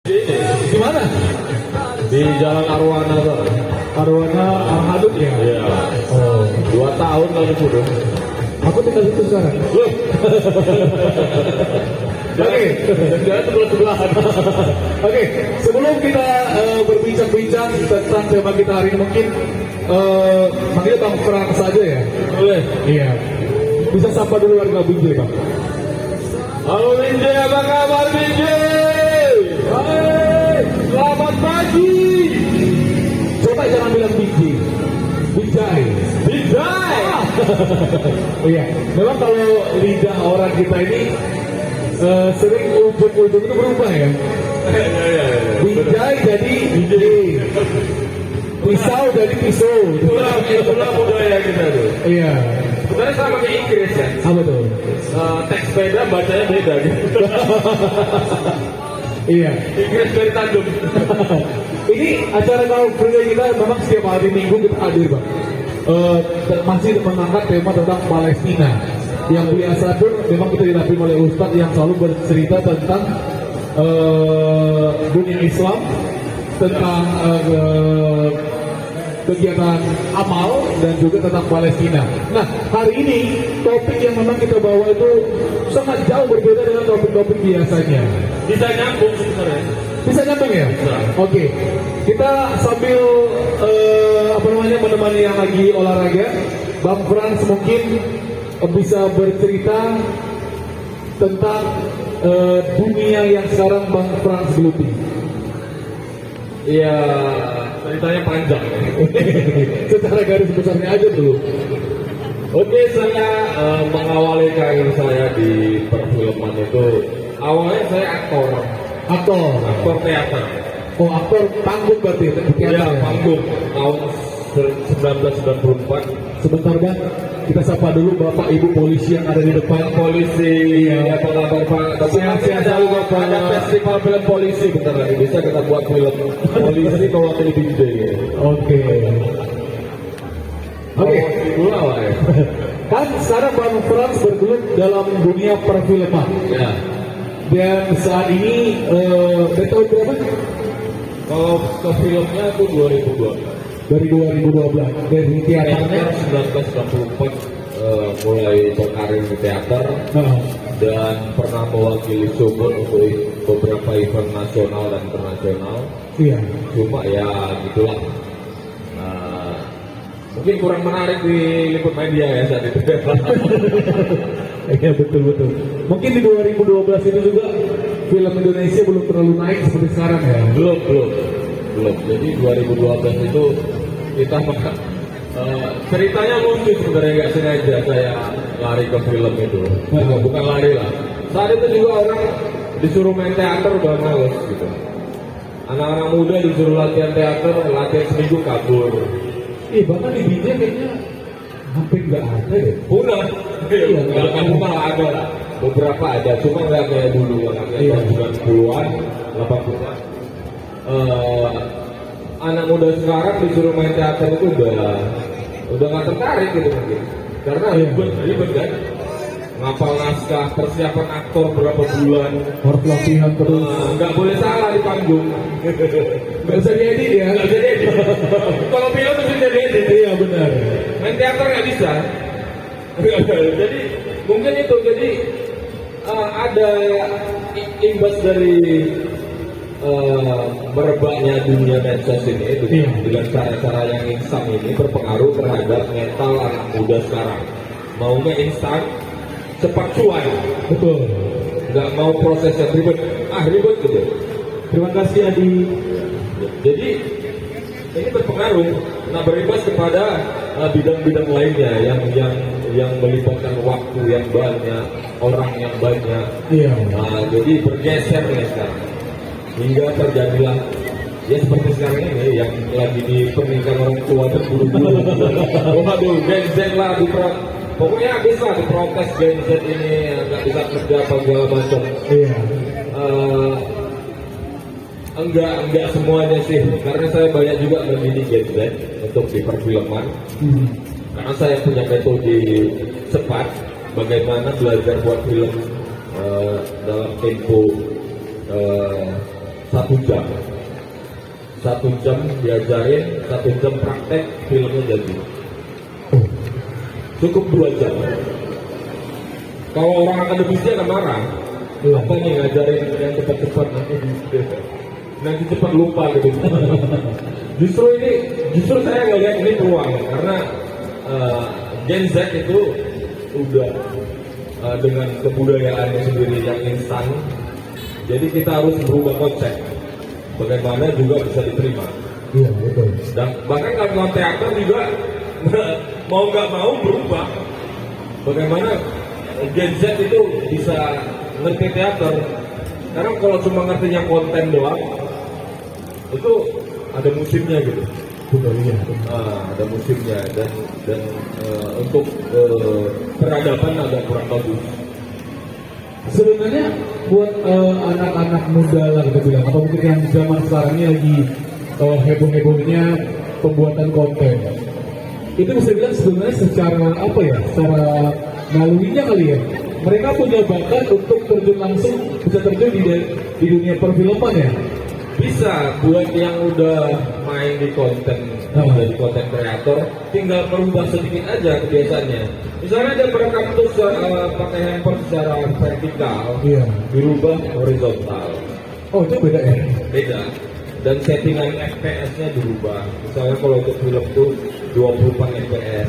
Di mana? Di Jalan Arwana, Pak. Arwana Arhadut ya? Iya. Oh, 2 tahun lalu sudah. aku tinggal situ sekarang. Loh. Oke, Jangan sebelah-sebelahan. oke. Sebelum kita berbincang-bincang tentang tema kita hari ini, mungkin manggil Bang Frans saja ya. Boleh. Iya. Bisa sapa dulu warga Binjai, Bang. Halo Binjai, apa kabar Binjai? Hai, Selamat pagi. coba jangan bilang Binjai. Binjai. Binjai. Iya, memang kalau lidah orang kita ini sering ujung-ujung itu berubah ya. Binjai jadi Binjai. Pisau jadi pisau. Itulah budaya kita tuh. Iya. Sebenarnya sama kayak Inggris ya. Apa tuh? Teks sepeda bacanya beda gitu. Iya. Inggris dari Tanjung. Ini acara Car Free Day kita memang setiap hari Minggu kita hadir, Bang. Masih mengangkat tema tentang Palestina. Yang biasa pun memang kita didampingi oleh Ustadz yang selalu bercerita tentang dunia Islam, tentang kegiatan amal dan juga tentang Palestina. Nah, hari ini topik yang memang kita bawa itu sangat jauh berbeda dengan topik-topik biasanya. Bisa nyambung sebenarnya. Bisa nyambung ya? Bisa. Oke. Kita sambil menemani yang lagi olahraga, Bang Frans mungkin bisa bercerita tentang dunia yang sekarang Bang Frans geluti. Iya, ceritanya panjang. Secara garis besarnya aja dulu. Oke, saya mengawali karir saya di perfilman itu. Awalnya saya aktor teater. Oh, aktor panggung berarti di teater Iya, ya? panggung tahun 1994. Sebentar Bang, kita sapa dulu Bapak Ibu polisi yang ada di depan. Polisi, ya pengabar Pak. Sehat-sehat selalu, Bapak. Ada festival film polisi bentar lagi. Bisa kita buat film polisi mewakili Binjai. Oke. Oke. Dulu lah ya. Kan sekarang Bang Frans bergelut dalam dunia perfilman. Ya. Dan saat ini dari tahun berapa? Kalau ke filmnya itu 2002. Dari 2012 dari teaternya. Teater 1994 mulai berkarir di teater Nah, dan pernah mewakili Sumber untuk beberapa event nasional dan internasional. iya. Cuma ya gitulah. Mungkin kurang menarik di liput media ya saat itu. Iya betul. Mungkin di 2012 itu juga film Indonesia belum terlalu naik seperti sekarang ya. belum. Jadi 2012 itu kita ceritanya lucu sebenarnya, nggak sengaja saya lari ke film itu. Bukan lari lah. Saat itu juga orang disuruh main teater udah males gitu. Anak-anak muda disuruh latihan teater, latihan seminggu kabur. Bahkan di Binjai kayaknya hampir nggak ada ya. Punah. Iya, Nggak punah ada lah. Beberapa ada, cuma nggak kayak dulu kan. Iya. Kayak 90-an, 80-an. Anak muda sekarang disuruh main teater itu udah nggak tertarik gitu mungkin. Karena ribet kan. Ngapal naskah, persiapan aktor berapa bulan. Harus latihan terus. Nggak boleh salah di panggung. Nggak bisa diedit ya. Nggak bisa diedit. Kalau film itu bisa diedit. Iya benar. Main teater nggak bisa. Jadi mungkin itu ada imbas dari merebaknya dunia medsos ini dengan cara-cara yang instan ini berpengaruh terhadap mental anak muda sekarang. Maunya instan, cepat cuan. Betul. Nggak mau proses yang ribet. Ribet gitu. Terima kasih Adi. Jadi ini berpengaruh, berimbas kepada bidang-bidang lainnya yang melibatkan waktu yang banyak, orang yang banyak. Iya. Jadi bergeser nih sekarang, hingga terjadilah ya seperti sekarang ini yang lagi dipernikahkan orang tua terburu-buru. Waduh, Gen Z lah pokoknya habis lah diprotes Gen Z ini nggak bisa kerja apa segala macam. Iya. Enggak semuanya sih, karena saya banyak juga mendidik Gen Z untuk di perfilman. Karena saya punya metode cepat bagaimana belajar buat film dalam tempo 1 jam. 1 jam diajarin, 1 jam praktek, filmnya jadi. Cukup 2 jam. Kalau orang akademisnya akan marah, apa nih ngajarin yang cepat-cepat nanti cepat lupa gitu. Justru saya ngelihat ini peluang karena Gen Z itu udah dengan kebudayaannya sendiri yang instan. Jadi kita harus berubah konsep. Bagaimana juga bisa diterima. Iya, betul. Dan bahkan kalau teater juga mau nggak mau berubah. Bagaimana Gen Z itu bisa ngerti teater? Karena kalau cuma ngertinya konten doang, itu ada musimnya gitu. Betul, iya. Ada musimnya dan untuk peradaban agak kurang bagus. Sebenarnya buat anak-anak muda lah kita bilang, atau mungkin yang zaman sekarang ini lagi heboh-hebohnya pembuatan konten, itu bisa bilang sebenarnya secara apa ya, secara nalurinya kali ya, mereka punya bakat untuk terjun langsung, bisa terjun di dunia perfilman ya. Bisa buat yang udah main di konten, jadi konten kreator, tinggal merubah sedikit aja kebiasaannya. Misalnya dia merekam tuh pakai handphone secara vertikal, Iya. dirubah horizontal, Oh, itu beda ya? beda. Dan settingan FPS-nya dirubah. Misalnya kalau untuk film tuh 24 FPS,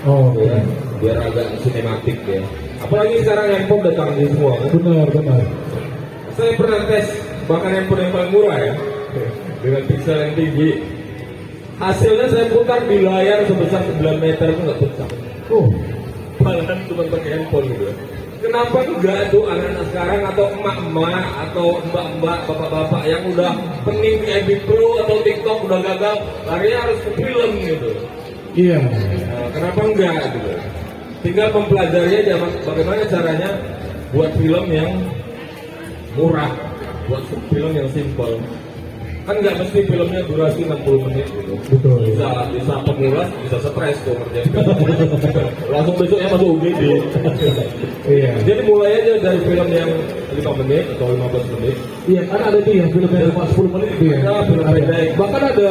Oh, ya, biar agak sinematik ya. Apalagi sekarang handphone udah canggih semua kan. benar. Saya pernah tes bahkan handphone yang paling murah ya, dengan pixel yang tinggi. Hasilnya saya putar di layar sebesar 9 meter itu nggak pecah. Oh, Malahan cuma pakai handphone gitu. Kenapa enggak tuh anak-anak sekarang atau emak-emak atau mbak-mbak, bapak-bapak yang udah pening di Adobe Pro atau TikTok udah gagal, larinya harus ke film gitu. iya. Nah, kenapa enggak gitu? Tinggal mempelajari aja bagaimana caranya buat film yang murah, buat film yang simple. Kan nggak mesti filmnya durasi 60 menit gitu. Betul. Bisa pengulas, bisa stres tuh ngerjain film. Langsung besoknya masuk UGD. Iya. Jadi mulai aja dari film yang 5 menit atau 15 menit. Iya, kan ada tuh yang filmnya cuma 10 menit itu ya. Ya, film Ada. pendek. Bahkan ada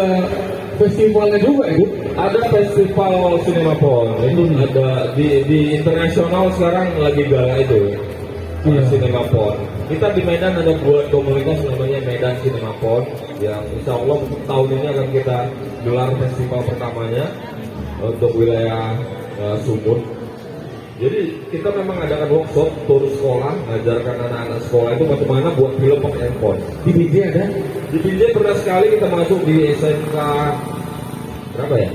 festivalnya juga itu. Ada festival Cinemapon, itu ada di internasional sekarang lagi gala itu. Iya. Cinemapon. Kita di Medan ada buat komunitas namanya Medan Cinemapon yang insya Allah tahun ini akan kita gelar festival pertamanya untuk wilayah Sumut. Jadi kita memang adakan workshop tur sekolah, ngajarkan anak-anak sekolah itu bagaimana buat film pakai handphone. Di BJ ada. Di Binjai pernah sekali kita masuk di SMK berapa ya?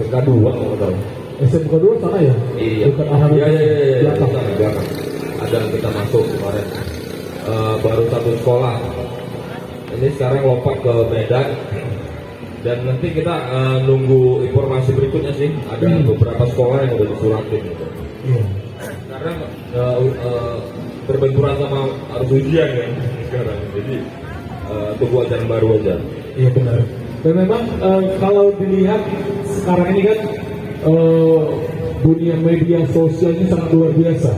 SMK 2 kalau nggak tahu. SMK dulu sana ya? Iya. Dekat Ahmad. Iya. Belakang. Di belakang. Ada yang kita masuk kemarin. Baru 1 sekolah. Ini sekarang lompat ke Medan. Dan nanti kita nunggu informasi berikutnya sih. Ada beberapa sekolah yang udah disuratin gitu. Iya. Karena berbenturan sama arus ujian kan sekarang. Jadi tunggu ajaran baru aja. Iya benar. Dan memang kalau dilihat sekarang ini kan dunia media sosial ini sangat luar biasa.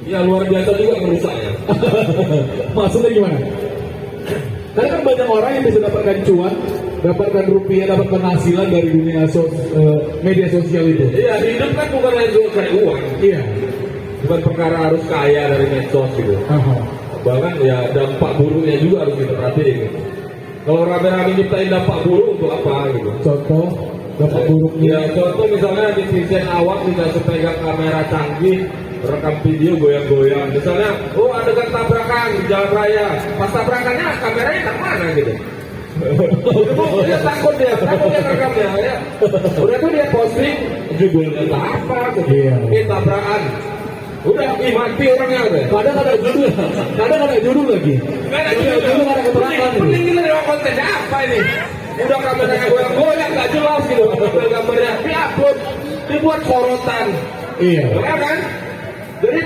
Ya luar biasa juga merusaknya. Maksudnya gimana? Karena kan banyak orang yang bisa dapatkan cuan, dapatkan rupiah, dapatkan penghasilan dari dunia media sosial itu. Iya, hidup kan bukan hanya cari uang. Iya. Bukan perkara harus kaya dari medsos gitu. Aha. Bahkan ya dampak buruknya juga harus kita perhatiin gitu. Kalau rame-rame nyiptain dampak buruk untuk apa gitu. Contoh dampak buruknya. Ya contoh misalnya netizen awak dikasih pegang kamera canggih, rekam video goyang-goyang. Misalnya, oh adegan tabrakan di jalan raya. Pas tabrakannya kameranya tak mana gitu. Dia takut dia rekamnya ya. Udah tuh dia posting judulnya apa gitu. Iya. Ini tabrakan. Udah mati orangnya udah. Kadang ada judul lagi. Nggak ada Judul nggak ada keterangan. Mending kita lewat kontennya apa ini? Udah kameranya goyang-goyang nggak jelas gitu. Gambarnya diupload, dibuat sorotan. Iya. Ya kan? Jadi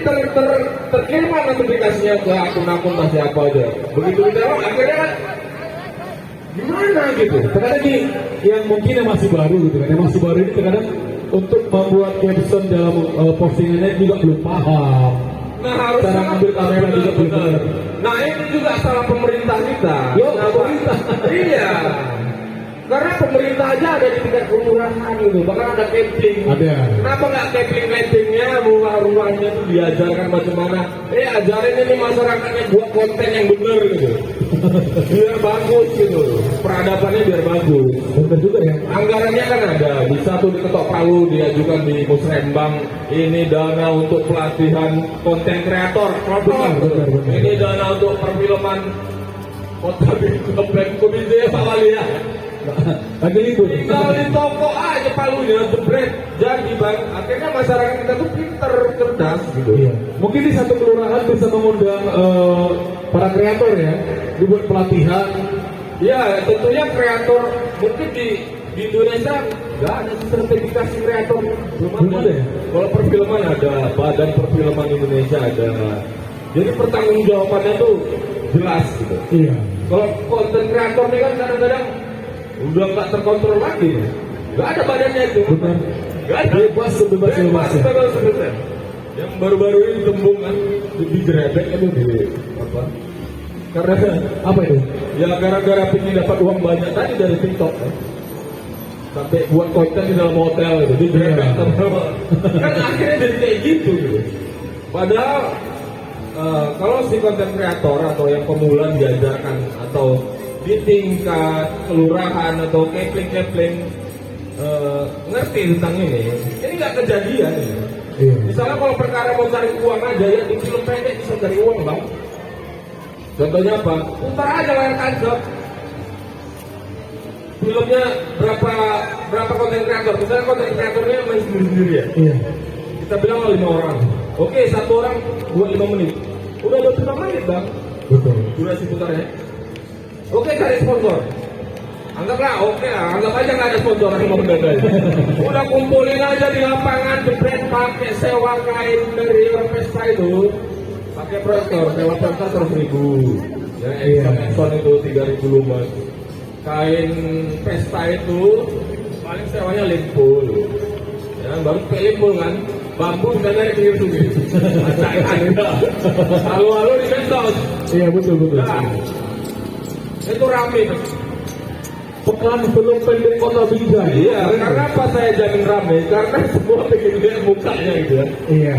terkirim notifikasinya ke akun-akun masih apa aja. Begitu ditolak akhirnya kan gimana gitu. Terkadang gini, yang mungkin yang masih baru gitu kan, yang masih baru ini terkadang untuk membuat caption dalam postingannya juga belum paham. Nah harus cara ngambil kamera juga belum benar. Nah ini juga salah pemerintah kita. Yo, Kenapa? pemerintah. Iya. Karena pemerintah aja ada di tingkat kelurahan gitu, bahkan ada camping. Ada. Kenapa nggak campingnya, rumah-rumahnya itu diajarkan macam mana? Ajarin ini masyarakatnya buat konten yang bener gitu, biar bagus gitu, peradabannya biar bagus. Benar juga ya. Anggarannya kan ada, bisa tuh diketok palu diajukan di Musrembang. Ini dana untuk pelatihan konten kreator, Benar. ini dana untuk perfilman kota Komite Pak Wali ya. Lagi libur. Tinggal di toko aja palunya jebret jadi bang. Akhirnya masyarakat kita tuh pinter, cerdas gitu. Iya. Mungkin di satu kelurahan bisa mengundang para kreator ya, dibuat pelatihan. Ya tentunya kreator mungkin di Indonesia nggak ada sertifikasi kreator, belum ada ya? Kalau perfilman ada, Badan Perfilman Indonesia ada. Jadi pertanggungjawabannya tuh jelas gitu. Iya. Kalau konten kreator ini kan kadang-kadang udah nggak terkontrol lagi, nggak ada badannya itu. Benar. Nggak ada. Bebas sebebas-bebasnya. Bebas-bebasnya. Yang baru-baru ini tembung kan digerebek itu di apa? Karena Apa itu? ya gara-gara pingin dapat uang banyak tadi dari TikTok kan. Sampai buat konten di dalam hotel itu digerebek Iya. sama kan akhirnya jadi kayak gitu. Padahal kalau si konten kreator atau yang pemula diajarkan atau di tingkat kelurahan atau kepling-kepling ngerti tentang ini nggak kejadian ini. Iya. Misalnya kalau perkara mau cari uang aja ya di film pendek bisa cari uang bang. Contohnya apa? Putar aja layar tancap. Filmnya berapa konten kreator? Misalnya konten kreatornya main sendiri-sendiri ya. Iya. Kita bilang 5 orang. Oke, 1 orang buat 5 menit. Udah 25 menit bang. Betul. Durasi putarnya. Oke, cari sponsor. Anggaplah, anggap aja nggak ada sponsor yang mau gagal. Udah kumpulin aja di lapangan, jebret pakai sewa kain dari orang pesta itu. Pakai proyektor, sewa pesta 100.000. Ya, Exxon itu 3.000 lumas. Kain pesta itu paling sewanya limpul. Ya, baru pakai limpul kan. Bambu bisa dari pinggir sungai. Halo-halo di medsos. Iya betul. Nah, itu rame. Pekan belum pendek kota Binjai. Iya, karena apa saya jamin rame? Karena semua pengen lihat mukanya gitu ya. Iya.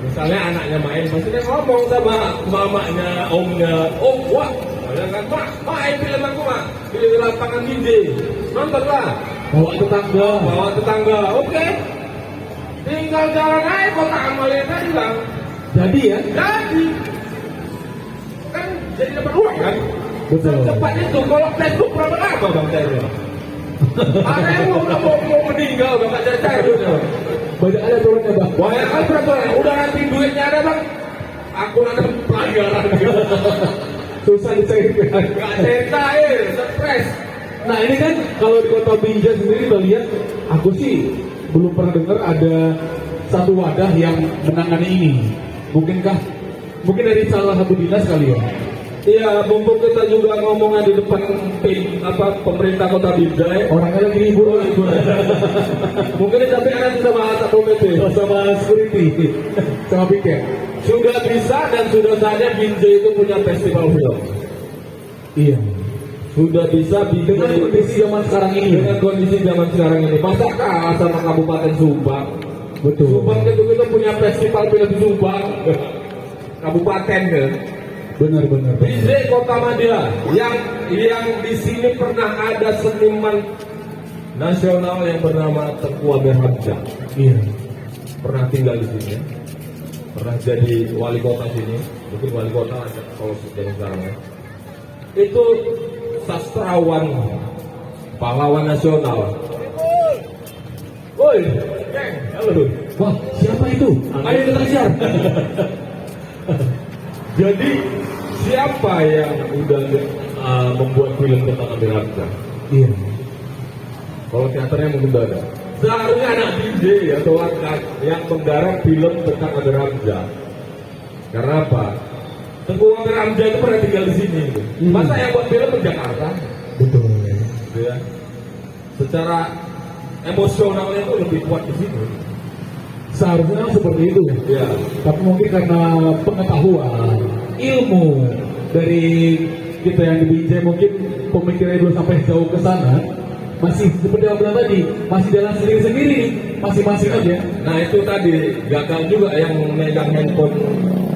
Misalnya anaknya main, maksudnya ngomong sama mamanya, omnya, om, wah, ada kan, main film aku mak, di lapangan DJ, nonton lah. Bawa tetangga. Bawa tetangga, oke. Tinggal jalan aja kota amalin aja bang. Jadi ya. Jadi, kan jadi dapat uang kan? Betul. Cepat itu, kalau Facebook berapa lama bang cairnya? Ada yang mau meninggal bang, gak cair dulu. Banyak ada turunnya bang. Banyak kan peraturan, udah nanti duitnya ada bang. Aku ada pelanggaran gitu. Susah dicairkan. Gak cair, stres. Nah ini kan kalau di kota Binjai sendiri kita lihat, aku sih belum pernah dengar ada satu wadah yang menangani ini. Mungkin dari salah satu dinas kali ya. Iya, mumpung kita juga ngomongnya di depan pemerintah kota Binjai. Orangnya lagi libur. Mungkin tapi akan kita bahas satu PT Sama security, sama piket. sudah bisa dan sudah saja Binjai itu punya festival film. Iya. Sudah bisa Dengan kondisi zaman sekarang ini. dengan kondisi zaman sekarang ini. Masa kalah sama Kabupaten Subang? Betul. Subang itu kita punya festival film Subang. Kabupaten kan. Benar. Binjai Kota Madia yang di sini pernah ada seniman nasional yang bernama Tengku Aber Hamzah. Iya. Pernah tinggal di sini, ya. Pernah jadi wali kota sini, mungkin wali kota ada kalau sekarang ya. Itu sastrawan, pahlawan nasional. Woi, geng, halo. Wah, siapa itu? Ayo kita kejar. Jadi siapa yang udah membuat film tentang Aber Hamzah? Iya. Kalau teaternya mungkin udah ada. Seharusnya anak Binjai atau anak yang menggarap film tentang Aber Hamzah. Karena apa? Tengku Aber Hamzah itu pernah tinggal di sini. Masa yang buat film di Jakarta? Betul. Gitu ya. Secara emosionalnya itu lebih kuat di sini. seharusnya seperti itu. Ya. Tapi mungkin karena pengetahuan, ilmu dari kita yang di Binjai mungkin pemikirannya belum sampai jauh ke sana, masih seperti yang bilang tadi, masih jalan sendiri-sendiri nih, masing-masing aja. Nah itu tadi gagal juga yang megang handphone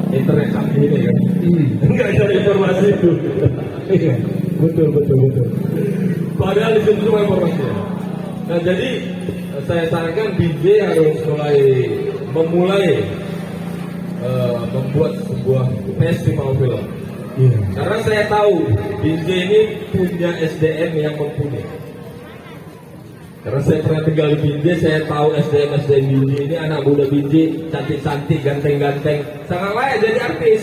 internet canggih ini kan. Enggak ada informasi itu. Iya, betul. Padahal di situ semua informasinya. Nah jadi saya sarankan DJ harus memulai membuat sebuah festival film. Iya. Karena saya tahu DJ ini punya SDM yang mumpuni. Karena saya pernah tinggal di Binjai, saya tahu SDM Binjai ini anak muda Binjai, cantik-cantik, ganteng-ganteng, sangat layak jadi artis.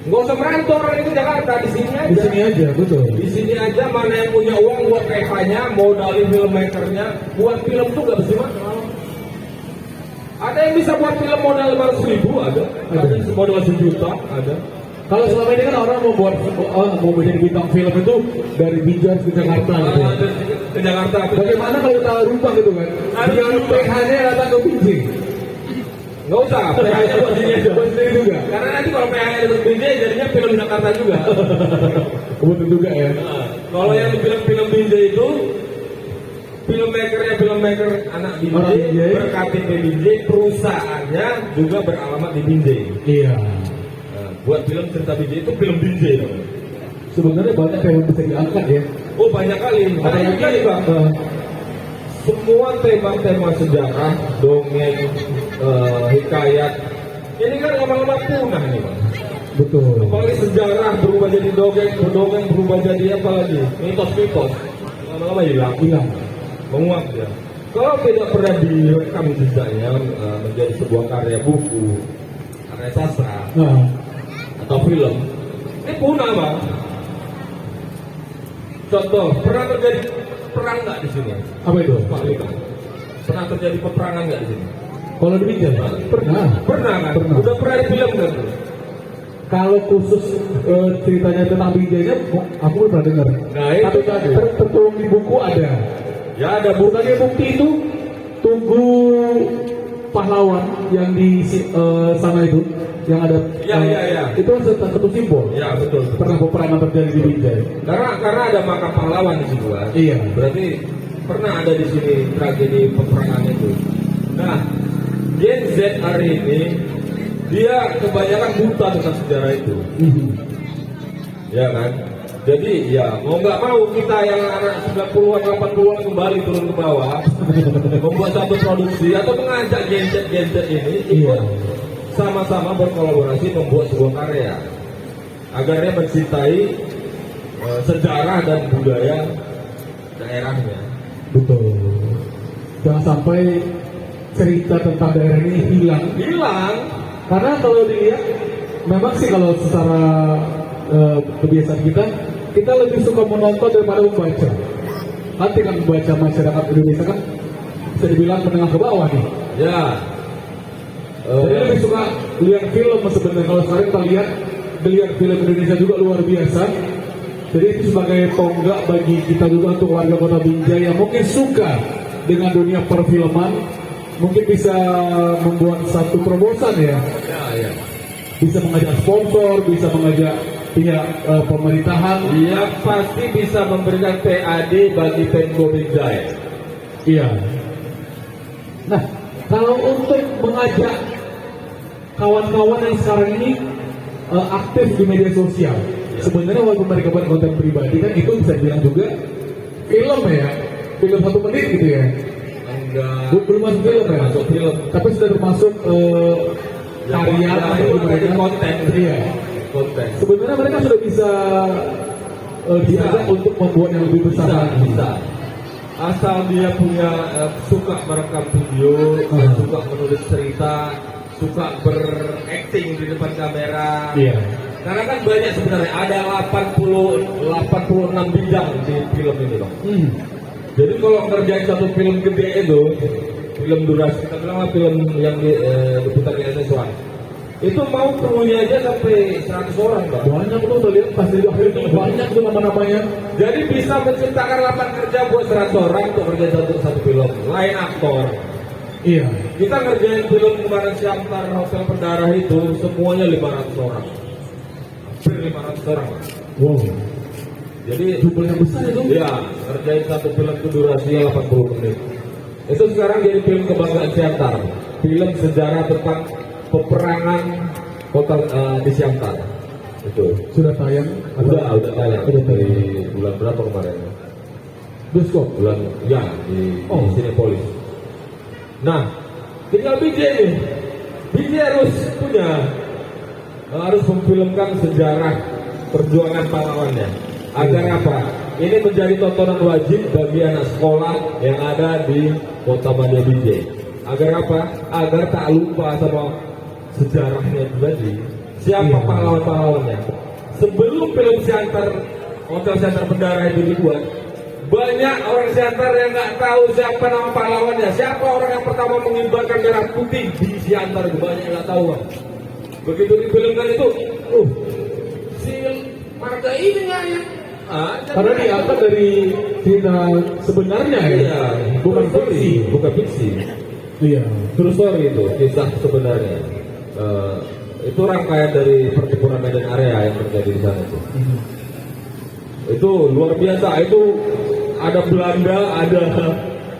Nggak usah merantau orang itu Jakarta, di sini aja. Di sini aja, betul. Di sini aja, mana yang punya uang buat revanya, modalin filmmakernya, buat film tuh nggak mesti mahal. Ada yang bisa buat film modal 500.000, ada yang modal 1 juta, ada. Kalau selama ini kan orang mau menjadi bintang film itu dari Binjai ke Jakarta gitu. Ke Jakarta. Bagaimana kalau kita rubah gitu kan? Biar PH-nya datang ke Binjai. Nggak usah, PH-nya buat sini aja. Buat sini juga. Karena nanti kalau PH-nya dari Binjai, jadinya film Jakarta juga. Betul juga ya. Nah, kalau yang di film Binjai itu, filmmaker anak Binjai, berKTP Binjai, perusahaannya juga beralamat di Binjai. Iya. Buat film cerita Binjai itu film Binjai. Sebenarnya banyak yang bisa diangkat ya. Oh banyak kali. Ada yang gini Bang. Semua tema-tema sejarah, dongeng, hikayat, ini kan lama-lama punah nih Bang. Betul. Apalagi sejarah berubah jadi dongeng berubah jadi apa lagi? Mitos-mitos. Lama-lama hilang. Menguap ya. Kalau tidak pernah direkam jejaknya menjadi sebuah karya buku, karya sastra, atau film, ini punah Bang. Contoh, pernah terjadi perang nggak di sini? Apa itu? Pak Lika. Pernah terjadi peperangan nggak di sini? Kalau di Binjai? Pernah. Pernah kan? Pernah. Udah pernah di film kan? Kalau khusus ceritanya tentang Binjainya, aku belum pernah dengar. Nah, itu tapi tadi. tertuang di buku ada. Ya ada Sebagai bukti itu Tugu pahlawan yang di sana itu, yang ada. Ya. Itu satu simbol. Ya betul. Pernah peperangan terjadi di Binjai. Karena ada makam pahlawan di situ kan. Iya. Berarti pernah ada di sini tragedi peperangan itu. Nah, Gen Z hari ini dia kebanyakan buta tentang sejarah itu. Ya kan? Jadi ya mau nggak mau kita yang anak 90-an 80-an kembali turun ke bawah membuat satu produksi atau mengajak Gen Z ini ikut sama-sama berkolaborasi membuat sebuah karya agar dia mencintai sejarah dan budaya daerahnya. Betul. Jangan sampai cerita tentang daerah ini hilang. Karena kalau dilihat, memang sih kalau secara kebiasaan kita lebih suka menonton daripada membaca. Nanti kan membaca masyarakat Indonesia kan bisa dibilang menengah ke bawah nih. Ya. Jadi lebih suka lihat film sebenarnya. Kalau sekarang kita lihat film Indonesia juga luar biasa. Jadi itu sebagai tonggak bagi kita juga untuk warga Kota Binjai yang mungkin suka dengan dunia perfilman, mungkin bisa membuat satu terobosan ya. Ya. Bisa mengajak sponsor, bisa mengajak pihak pemerintahan. Dia pasti bisa memberikan PAD bagi Pemko Binjai. Iya. Nah, kalau untuk mengajak kawan-kawan yang sekarang ini aktif di media sosial, sebenarnya walaupun mereka buat konten pribadi kan itu bisa dibilang juga film ya, film 1 menit gitu ya. Enggak. Belum masuk film ya, Masuk film. tapi sudah termasuk karya atau mereka konten. Iya. Konten. Sebenarnya mereka sudah bisa diajak untuk membuat yang lebih besar lagi. Bisa. Asal dia punya suka merekam video, suka menulis cerita, suka berakting di depan kamera. Iya. Karena kan banyak sebenarnya ada 86 bidang di film ini Bang. Jadi kalau ngerjain satu film gede itu, film durasi kita bilang film yang diputar di SS1, itu mau krunya aja sampai 100 orang Bang. Banyak tuh udah lihat pas di akhir itu banyak tuh nama-namanya. Jadi bisa menciptakan lapangan kerja buat 100 orang untuk kerja satu film. Lain aktor, Iya. Kita ngerjain film kemarin Siantar Hotel Pendarah itu semuanya 500 orang. Hampir 500 orang. Wow. Jadi Jumlahnya besar itu. ya, ngerjain satu film itu durasinya 80 menit. Itu sekarang jadi film kebanggaan Siantar. Film sejarah tentang peperangan kota di Siantar. Itu. Sudah tayang? Udah tayang. Udah Dari tayang. bulan berapa kemarin? Bioskop. Bulan ya di Oh. Cinepolis. Nah, tinggal BJ nih. BJ harus memfilmkan sejarah perjuangan pahlawannya. Agar apa? Ini menjadi tontonan wajib bagi anak sekolah yang ada di Kota Bandar BJ. Agar apa? Agar tak lupa sama sejarahnya tadi. Siapa Iya. pahlawan-pahlawannya? Sebelum film Siantar Hotel Siantar Pendarah itu dibuat, banyak orang Siantar yang nggak tahu siapa nama pahlawannya. Siapa orang yang pertama mengibarkan merah putih di Siantar, itu banyak yang nggak tahu, Bang. Begitu difilmkan itu, si marga ini nggak ya? Karena diangkat dari cerita sebenarnya ya. Iya, Bukan fiksi. bukan fiksi. Iya. True story itu, kisah sebenarnya. Itu rangkaian dari pertempuran Medan Area yang terjadi di sana itu. Itu luar biasa. Itu ada Belanda, ada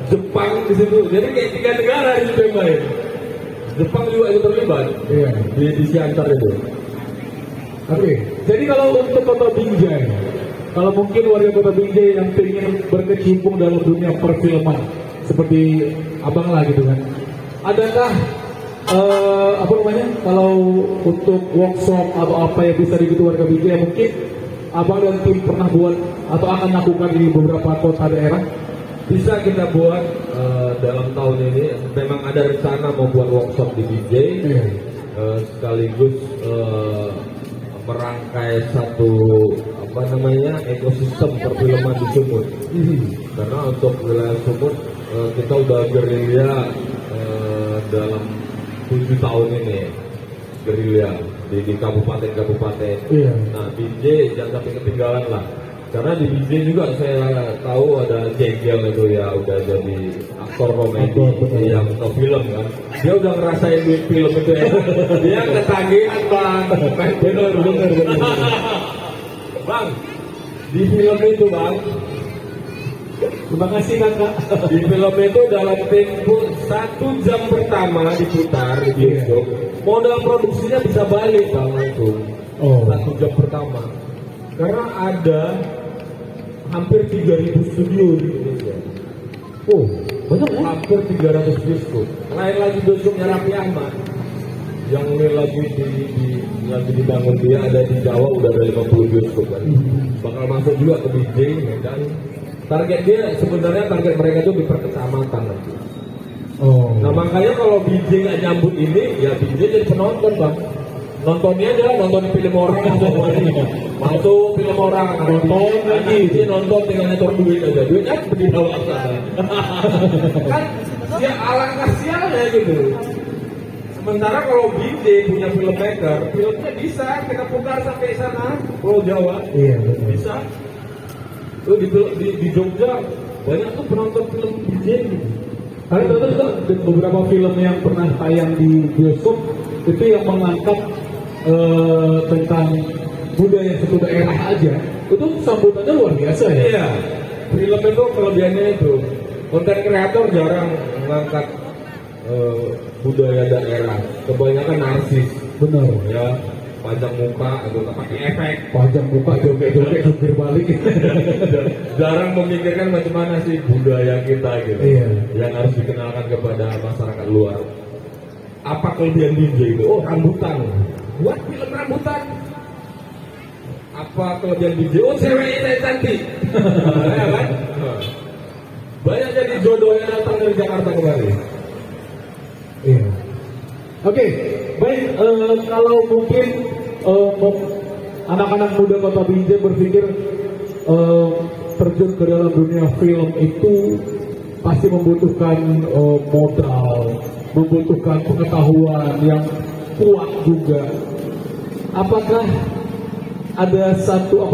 Jepang di situ. Jadi kayak 3 negara di situ yang main. Jepang juga itu terlibat Iya. di Siantar itu. Oke. Jadi kalau untuk Kota Binjai, kalau mungkin warga Kota Binjai yang ingin berkecimpung dalam dunia perfilman seperti abang lah gitu kan, adakah apa namanya, kalau untuk workshop atau apa yang bisa diikuti warga Binjai, mungkin abang dan tim pernah buat atau akan lakukan di beberapa kota daerah? Bisa kita buat dalam tahun ini. Memang ada rencana mau buat workshop di BJ, Iya. sekaligus merangkai satu ekosistem perfilman di Sumut. Karena untuk wilayah Sumut kita udah gerilya dalam 7 tahun ini, gerilya di kabupaten-kabupaten. Iya. Nah, BJ jangan sampai ketinggalan lah. Karena di BJ juga saya tahu ada Jengkel itu ya, udah jadi aktor komedi Aktor, betul. yang ke film kan. Dia udah ngerasain duit film itu ya. Dia ketagihan, Bang. Bener. Bang, di film itu, Bang, Terima kasih kakak. di film itu dalam tempo 1 jam pertama diputar di bioskop, modal produksinya bisa balik, Bang, langsung. Oh. 1 jam pertama. Karena ada hampir 3.000 studio di Indonesia. Oh, banyak ya? Hampir 300 bioskop. Lain lagi bioskopnya Raffi Ahmad. Yang ini lagi dibangun dia ada di Jawa, udah ada 50 bioskop kan. Bakal masuk juga ke BJ, dan target dia sebenarnya target mereka itu di per kecamatan nanti. Oh. Nah makanya kalau BJ nggak nyambut ini, ya BJ jadi penonton, Bang. Nontonnya aja nonton film orang masuk film orang nonton lagi, dia nonton tinggal nyetor duit aja, duitnya dibawa ke sana. Kan ya alangkah sialnya gitu. Sementara kalau BJ punya filmmaker, filmnya bisa kita putar sampai sana, Pulau Jawa. Iya, betul. Bisa. Tuh di Jogja banyak tuh penonton film BJ gitu. Karena ternyata juga beberapa film yang pernah tayang di bioskop itu yang mengangkat tentang budaya satu daerah aja, itu sambutannya luar biasa ya. Iya, film itu kelebihannya itu konten kreator jarang mengangkat budaya daerah, kebanyakan narsis, Benar. ya panjang muka atau nggak pakai efek, Pajang buka joget-joget jungkir balik. jarang memikirkan macam mana sih budaya kita gitu, Iya. yang harus dikenalkan kepada masyarakat luar. Apa kelebihan DJ itu? Oh, rambutan, buat film rambutan. Apa kelebihan DJ? Oh, ceweknya cantik. Ya kan? Banyak jadi jodoh yang datang dari Jakarta kemarin. Iya. Oke, baik. Kalau mungkin anak-anak muda Kota Binjai berpikir terjun ke dalam dunia film itu pasti membutuhkan modal, membutuhkan pengetahuan yang kuat juga. Apakah ada satu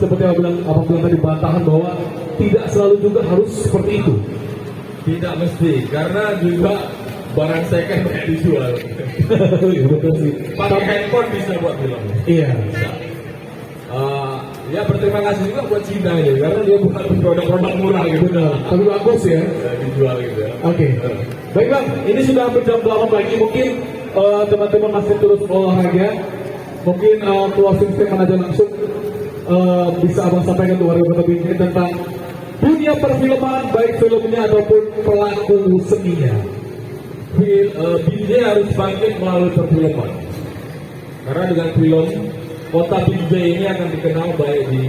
seperti abang bilang tadi, bantahan bahwa tidak selalu juga harus seperti itu? Tidak mesti, karena juga barang second banyak dijual. Iya, betul sih. Pakai handphone bisa buat film. Iya. Bisa. Ya berterima kasih juga buat Cina ini, karena dia bukan produk-produk murah gitu. Benar. Tapi bagus ya. Dijual gitu ya. Oke. Baik Bang, ini sudah hampir jam 8 pagi. Mungkin teman-teman masih terus olahraga. Mungkin closing statement aja langsung bisa Abang sampaikan ke warga Kota Binjai tentang dunia perfilman, baik filmnya ataupun pelaku seninya. Binjai harus bangkit melalui perfilman. Karena dengan film, Kota Binjai ini akan dikenal baik di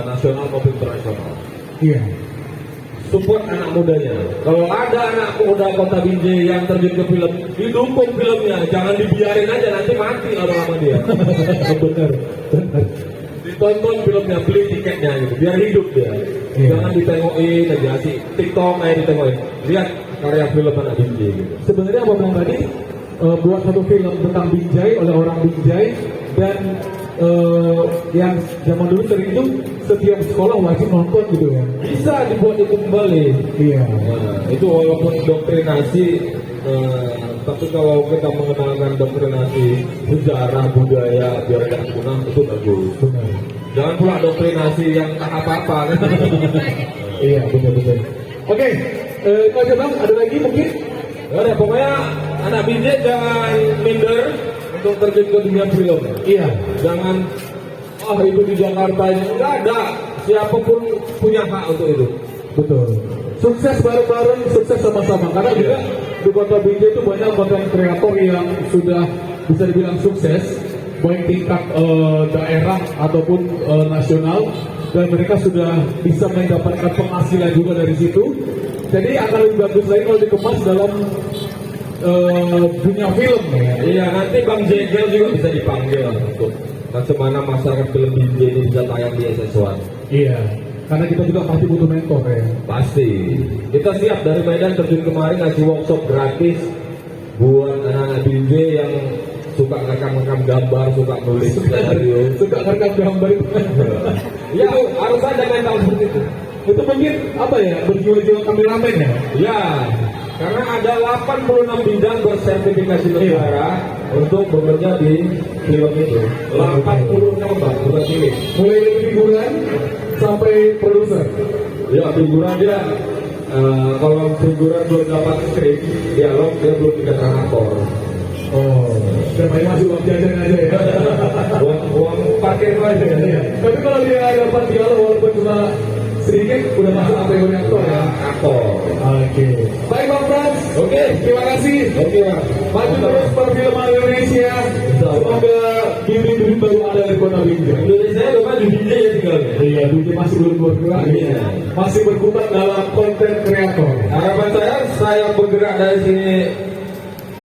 nasional maupun internasional. Iya. Support anak mudanya. Kalau ada anak muda Kota Binjai yang terjun ke film, didukung filmnya, jangan dibiarin aja nanti mati lama-lama dia. Benar. Ditonton filmnya, beli tiketnya gitu, biar hidup dia. Iya. Jangan ditengokin aja sih, TikTok aja ditengokin. Lihat karya film anak Binjai gitu. Sebenarnya Abang bilang tadi buat satu film tentang Binjai oleh orang Binjai dan yang zaman dulu sering itu setiap sekolah wajib nonton gitu ya. Bisa dibuat itu kembali. Iya. Nah, itu walaupun doktrinasi, tapi kalau kita mengenalkan doktrinasi sejarah budaya biar tidak punah itu bagus. Benar. Jangan pula doktrinasi yang tak apa-apa kan. Iya, benar-benar. Oke, itu aja Bang. Ada lagi mungkin? Ya, pokoknya anak Binjai jangan minder untuk terjun ke dunia film. Iya. Jangan itu di Jakarta ini enggak ada. Siapapun punya hak untuk itu. Betul. Sukses bareng-bareng, sukses sama-sama. Karena juga di Kota Binjai itu banyak konten kreator yang sudah bisa dibilang sukses, baik tingkat daerah ataupun nasional, dan mereka sudah bisa mendapatkan penghasilan juga dari situ. Jadi akan lebih bagus lagi kalau dikemas dalam dunia film ya. Iya, nanti Bang Jegel juga bisa dipanggil untuk bagaimana masyarakat film Binjai ini bisa tayang di SS1. Iya. Karena kita juga pasti butuh mentor ya. Pasti. Kita siap dari Medan terjun kemarin ngasih workshop gratis buat anak-anak Binjai yang suka rekam-rekam gambar, suka nulis skenario, Suka rekam gambar itu. ya harus ada mental seperti itu. Itu mungkin apa ya, berjiwa-jiwa kameramen ya. Ya, karena ada 86 bidang bersertifikasi negara untuk bekerja di film itu. 86 Bang, bukan ini. Mulai dari figuran sampai produser. Ya, figuran dia kalau figuran belum dapat skrip, dialog dia belum dikatakan aktor. Oh, supaya masih uang jajan aja ya. Uang parkir aja ya. Iya. Tapi kalau dia dapat dialog walaupun cuma sedikit, udah masuk kategori aktor ya. Aktor. Oke. Baik Bang Frans. Oke. Terima kasih. Oke, Bang. Maju terus perfilman Indonesia. Semoga bibit-bibit baru ada di Kota Binjai. Indonesia itu kan di Binjai ya tinggalnya. Iya, Binjai masih belum bergerak. Iya. Masih berkutat dalam konten kreator. Harapan saya bergerak dari sini